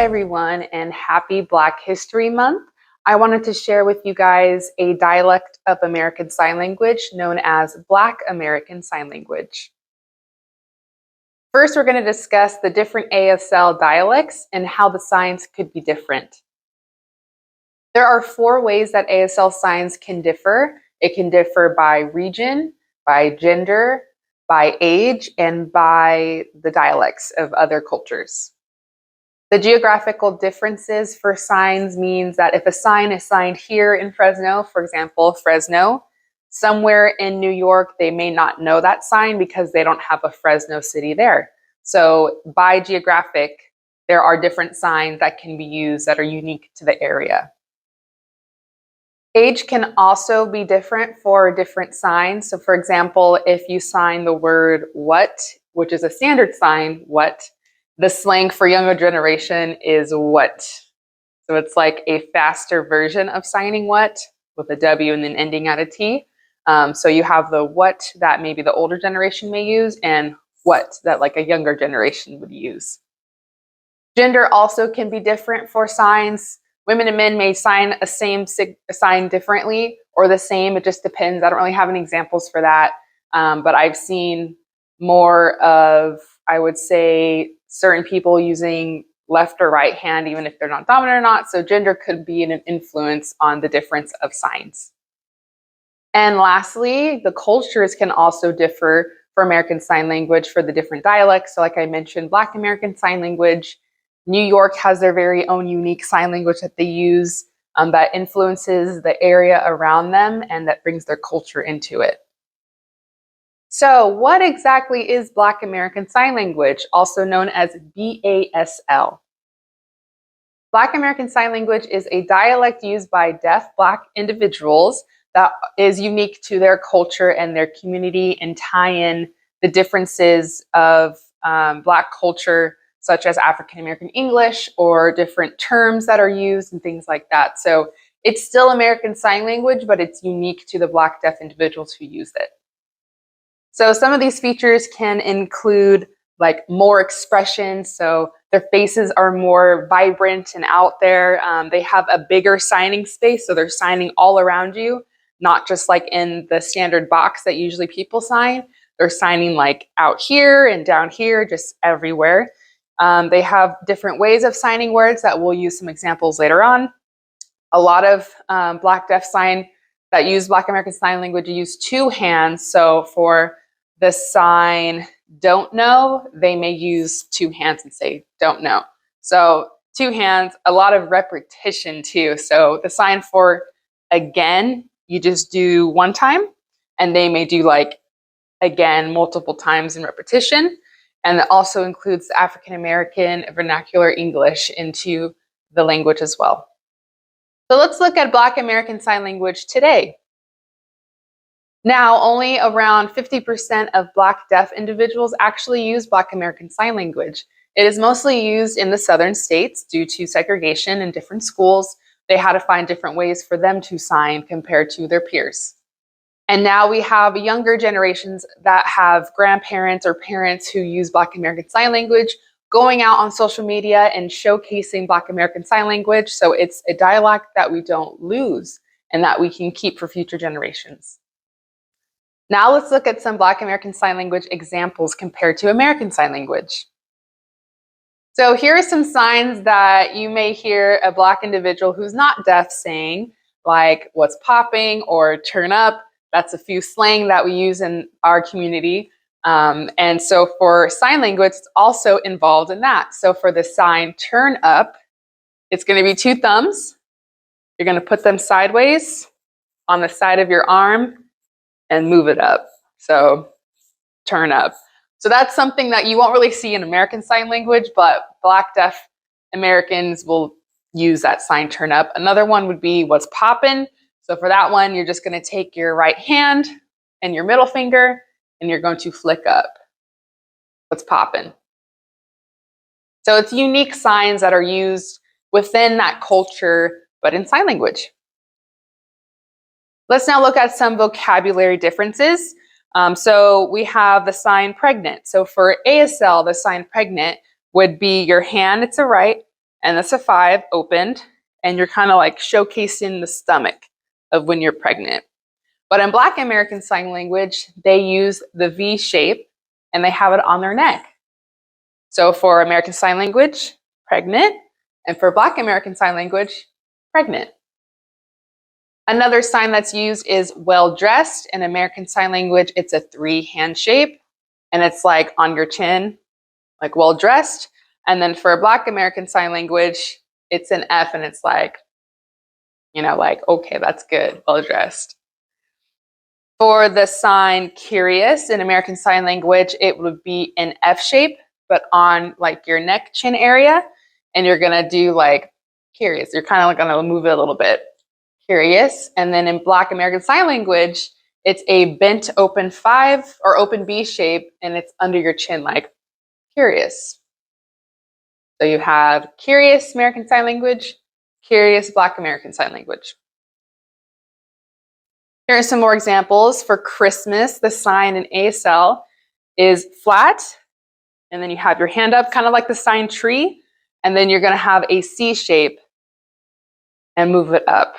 everyone, and happy Black History Month. I wanted to share with you guys a dialect of American Sign Language known as Black American Sign Language. First, we're going to discuss the different ASL dialects and how the signs could be different. There are 4 ways that ASL signs can differ. It can differ by region, by gender, by age, and by the dialects of other cultures. The geographical differences for signs means that if a sign is signed here in Fresno, for example, Fresno, somewhere in New York, they may not know that sign because they don't have a Fresno city there. So by geographic, there are different signs that can be used that are unique to the area. Age can also be different for different signs. So for example, if you sign the word what, which is a standard sign, what, the slang for younger generation is what. So it's like a faster version of signing what with a W and then ending at a T. So you have the what that maybe the older generation may use and what that like a younger generation would use. Gender also can be different for signs. Women and men may sign a sign differently or the same. It just depends. I don't really have any examples for that. But I've seen more of, I would say, certain people using left or right hand, even if they're not dominant or not. So gender could be an influence on the difference of signs. And lastly, the cultures can also differ for American Sign Language for the different dialects. So like I mentioned, Black American Sign Language, New York has their very own unique sign language that they use that influences the area around them and that brings their culture into it. So what exactly is Black American Sign Language, also known as BASL? Black American Sign Language is a dialect used by deaf Black individuals that is unique to their culture and their community and tie in the differences of Black culture, such as African American English or different terms that are used and things like that. So it's still American Sign Language, but it's unique to the Black deaf individuals who use it. So some of these features can include like more expression. So their faces are more vibrant and out there. They have a bigger signing space. So they're signing all around you, not just like in the standard box that usually people sign. They're signing like out here and down here, just everywhere. They have different ways of signing words that we'll use some examples later on. A lot of Black deaf sign that use Black American Sign Language use 2 hands. So for the sign don't know, they may use 2 hands and say don't know. So 2 hands, a lot of repetition too. So the sign for again, you just do 1 time, and they may do like again multiple times in repetition. And it also includes the African American vernacular English into the language as well. So let's look at Black American Sign Language today. Now, only around 50% of Black deaf individuals actually use Black American Sign Language. It is mostly used in the southern states due to segregation in different schools. They had to find different ways for them to sign compared to their peers. And now we have younger generations that have grandparents or parents who use Black American Sign Language going out on social media and showcasing Black American Sign Language. So it's a dialect that we don't lose and that we can keep for future generations. Now let's look at some Black American Sign Language examples compared to American Sign Language. So here are some signs that you may hear a Black individual who's not deaf saying, like what's popping or turn up. That's a few slang that we use in our community. And so for sign language, it's also involved in that. So for the sign turn up, it's going to be 2 thumbs. You're going to put them sideways on the side of your arm and move it up. So turn up. So that's something that you won't really see in American Sign Language, but Black deaf Americans will use that sign turn up. Another one would be what's poppin'. So for that one, you're just going to take your right hand and your middle finger and you're going to flick up. What's poppin'. So it's unique signs that are used within that culture, but in sign language. Let's now look at some vocabulary differences. So we have the sign pregnant. So for ASL, the sign pregnant would be your hand, it's a right, and that's a 5 opened, and you're kind of like showcasing the stomach of when you're pregnant. But in Black American Sign Language, they use the V shape and they have it on their neck. So for American Sign Language, pregnant, and for Black American Sign Language, pregnant. Another sign that's used is well-dressed. In American Sign Language, it's a 3 hand shape, and it's like on your chin, like well-dressed. And then for Black American Sign Language, it's an F, and it's like, like, okay, that's good, well-dressed. For the sign curious in American Sign Language, it would be an F shape, but on like your neck chin area. And you're gonna do like curious. You're kind of like gonna move it a little bit. Curious. And then in Black American Sign Language, it's a bent open 5 or open B shape, and it's under your chin like curious. So you have curious American Sign Language, curious Black American Sign Language. Here are some more examples. For Christmas, the sign in ASL is flat, and then you have your hand up, kind of like the sign tree, and then you're going to have a C shape and move it up.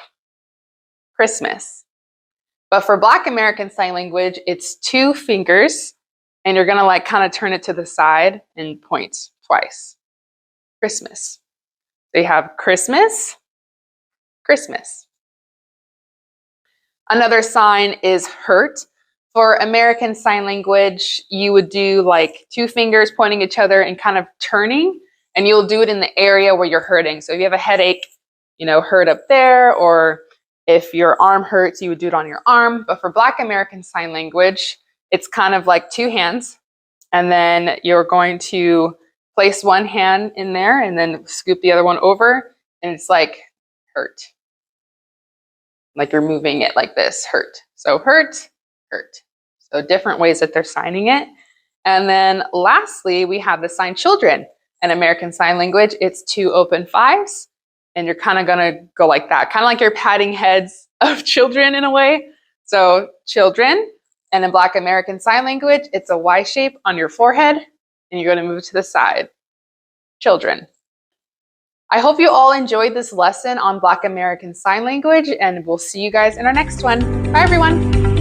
Christmas. But for Black American Sign Language, it's 2 fingers, and you're going to like kind of turn it to the side and point twice. Christmas. So you have Christmas, Christmas. Another sign is hurt. For American Sign Language, you would do like 2 fingers pointing each other and kind of turning, and you'll do it in the area where you're hurting. So if you have a headache, hurt up there, or if your arm hurts, you would do it on your arm. But for Black American Sign Language, it's kind of like 2 hands, and then you're going to place one hand in there and then scoop the other one over, and it's like hurt. Like you're moving it like this, hurt. So hurt, hurt. So different ways that they're signing it. And then lastly, we have the sign children. In American Sign Language, it's 2 open 5s, and you're kind of gonna go like that, kind of like you're patting heads of children in a way. So children, and in Black American Sign Language, it's a Y shape on your forehead, and you're gonna move to the side. Children. I hope you all enjoyed this lesson on Black American Sign Language, and we'll see you guys in our next one. Bye, everyone.